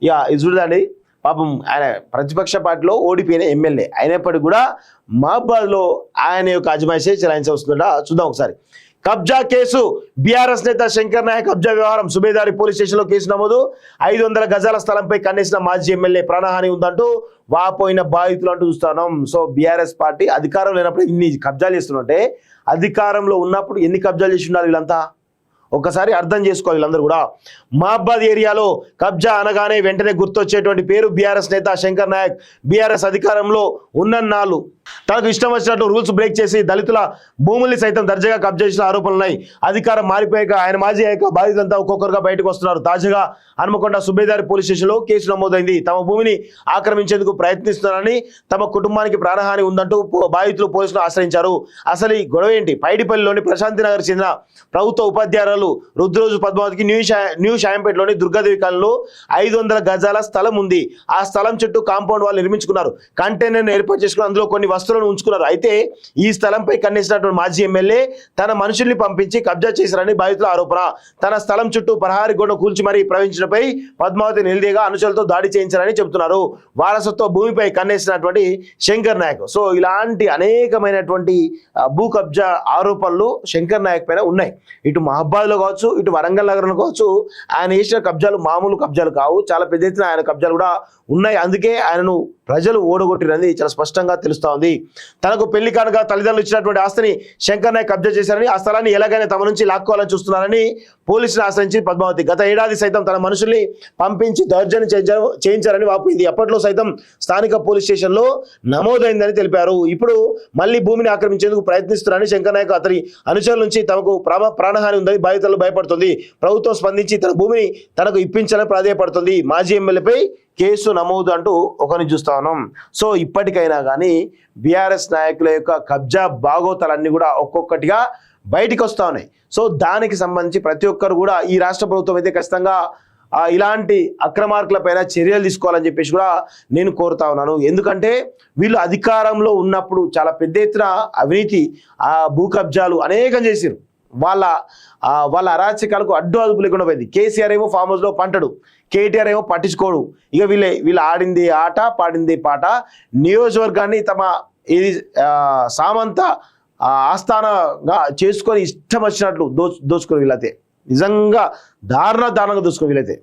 ఇక ఇది చూడండి, పాపం ఆయన ప్రతిపక్ష పార్టీలో ఓడిపోయిన ఎమ్మెల్యే అయినప్పటికీ కూడా మహబాద్లో ఆయన యొక్క అజమాయిషీ చెలాయించి వస్తుందట. చూద్దాం ఒకసారి. కబ్జా కేసు, బీఆర్ఎస్ నేత శంకర్ నాయక్ కబ్జా వ్యవహారం. సుబేదారి పోలీస్ స్టేషన్లో కేసు నమోదు. 500 గజాల స్థలంపై కన్నేసిన మాజీ ఎమ్మెల్యే, ప్రాణహాని ఉందంటూ వాపోయిన బాధితులు అంటూ చూస్తున్నాం. సో బీఆర్ఎస్ పార్టీ అధికారం లేనప్పుడు ఇన్ని కబ్జాలు చేస్తున్నట్టే, అధికారంలో ఉన్నప్పుడు ఎన్ని కబ్జాలు చేసి ఉండాలి వీళ్ళంతా, ఒక్కసారి అర్థం చేసుకోవాలి వీళ్ళందరూ కూడా. మహబాద్ ఏరియాలో కబ్జా అనగానే వెంటనే గుర్తొచ్చేటువంటి పేరు బీఆర్ఎస్ నేత శంకర్ నాయక్. బీఆర్ఎస్ అధికారంలో ఉన్నన్నాళ్ళు తనకు ఇష్టం వచ్చినట్టు రూల్స్ బ్రేక్ చేసి దళితుల భూముల్ని సైతం దర్జాగా కబ్జా చేసిన ఆరోపణలున్నాయి. అధికారం మారిపోయాక ఆయన మాజీ అయ్యాక బాధితులంతా ఒక్కొక్కరుగా బయటకు వస్తున్నారు. తాజాగా హన్మకొండ సుబేదారి పోలీస్ స్టేషన్లో కేసు నమోదైంది. తమ భూమిని ఆక్రమించేందుకు ప్రయత్నిస్తున్నారని, తమ కుటుంబానికి ప్రాణహాని ఉందంటూ బాధితులు పోలీసులు ఆశ్రయించారు. అసలు ఈ గొడవ ఏంటి? పైడిపల్లిలోని ప్రశాంతి నగర్ చెందిన ప్రభుత్వ ఉపాధ్యాయురాలు రుద్రోజు పద్మావతికి న్యూ షాయంపేటలోని దుర్గాదేవి కాలనీలో 500 గజాల స్థలం ఉంది. ఆ స్థలం చుట్టూ కాంపౌండ్ వాళ్ళు నిర్మించుకున్నారు. కంటైనర్ ఏర్పాటు చేసుకుని అందులో కొన్ని వస్తువులను ఉంచుకున్నారు. అయితే ఈ స్థలంపై కన్నేసినటువంటి మాజీ ఎమ్మెల్యే తన మనుషుల్ని పంపించి కబ్జా చేశారని బాధితుల ఆరోపణ. తన స్థలం చుట్టూ ప్రహారీ గోడ కూల్చి మరీ ప్రవహించడంపై పద్మావతి నిలదీగా అనుచరులతో దాడి చేయించారని చెబుతున్నారు. వారసత్వ భూమిపై కన్నేసినటువంటి శంకర్ నాయక్. సో ఇలాంటి అనేకమైనటువంటి భూ కబ్జా ఆరోపణలు శంకర్ నాయక్ పైన ఉన్నాయి. ఇటు మహబాద్లో కావచ్చు, ఇటు వరంగల్ నగరంలో కావచ్చు, ఆయన చేసిన కబ్జాలు మామూలు కబ్జాలు కావు, చాలా పెద్ద ఎత్తున ఆయన కబ్జాలు కూడా ఉన్నాయి. అందుకే ఆయనను ప్రజలు ఓడగొట్టిరని చాలా స్పష్టంగా తెలుస్తా ఉంది. తనకు పెళ్లి కానుక తల్లిదండ్రులు ఇచ్చినటువంటి ఆస్తిని శంకర్ నాయక్ కబ్జా చేశారని, ఆ స్థలాన్ని ఎలాగైనా తమ నుంచి లాక్కోవాలని చూస్తున్నారని పోలీసులు ఆశ్రయించి పద్మావతి గత ఏడాది సైతం తన మనుషుల్ని పంపించి దౌర్జన్యం చేయించారని వాపోయింది. అప్పట్లో సైతం స్థానిక పోలీస్ స్టేషన్లో నమోదైందని తెలిపారు. ఇప్పుడు మళ్ళీ భూమిని ఆక్రమించేందుకు ప్రయత్నిస్తున్నారని శంకర్ నాయక్ అతని అనుచరుల నుంచి తమకు ప్రాణహాని ఉందని బాధితులు భయపడుతుంది. ప్రభుత్వం స్పందించి తన భూమిని తనకు ఇప్పించాలని ప్రాధేయపడుతుంది. మాజీ ఎమ్మెల్యేపై కేసు నమోదు అంటూ ఒకరిని చూస్తా ఉన్నాం. సో ఇప్పటికైనా కానీ బీఆర్ఎస్ నాయకుల యొక్క కబ్జా బాగోతాలన్నీ కూడా ఒక్కొక్కటిగా బయటికి వస్తూ ఉన్నాయి. సో దానికి సంబంధించి ప్రతి ఒక్కరు కూడా ఈ రాష్ట్ర ప్రభుత్వం అయితే ఖచ్చితంగా ఇలాంటి అక్రమార్కుల పైన చర్యలు తీసుకోవాలని చెప్పేసి కూడా నేను కోరుతా ఉన్నాను. ఎందుకంటే వీళ్ళు అధికారంలో ఉన్నప్పుడు చాలా పెద్ద ఎత్తున అవినీతి, భూ కబ్జాలు అనేకం చేశారు. వాళ్ళ అరాచకాలకు అడ్డు అదుపు లేకుండా పోయింది. కేసీఆర్ ఏమో ఫామ్ హౌస్లో పంటడు, కేటీఆర్ ఏమో పట్టించుకోడు. ఇక వీళ్ళు ఆడింది ఆట, పాడింది పాట. నియోజకవర్గాన్ని తమ ఇది సామంత ఆస్థానంగా చేసుకొని ఇష్టం వచ్చినట్లు దోచుకొని వీళ్ళైతే నిజంగా దారుణంగా దోచుకొని వీళ్ళైతే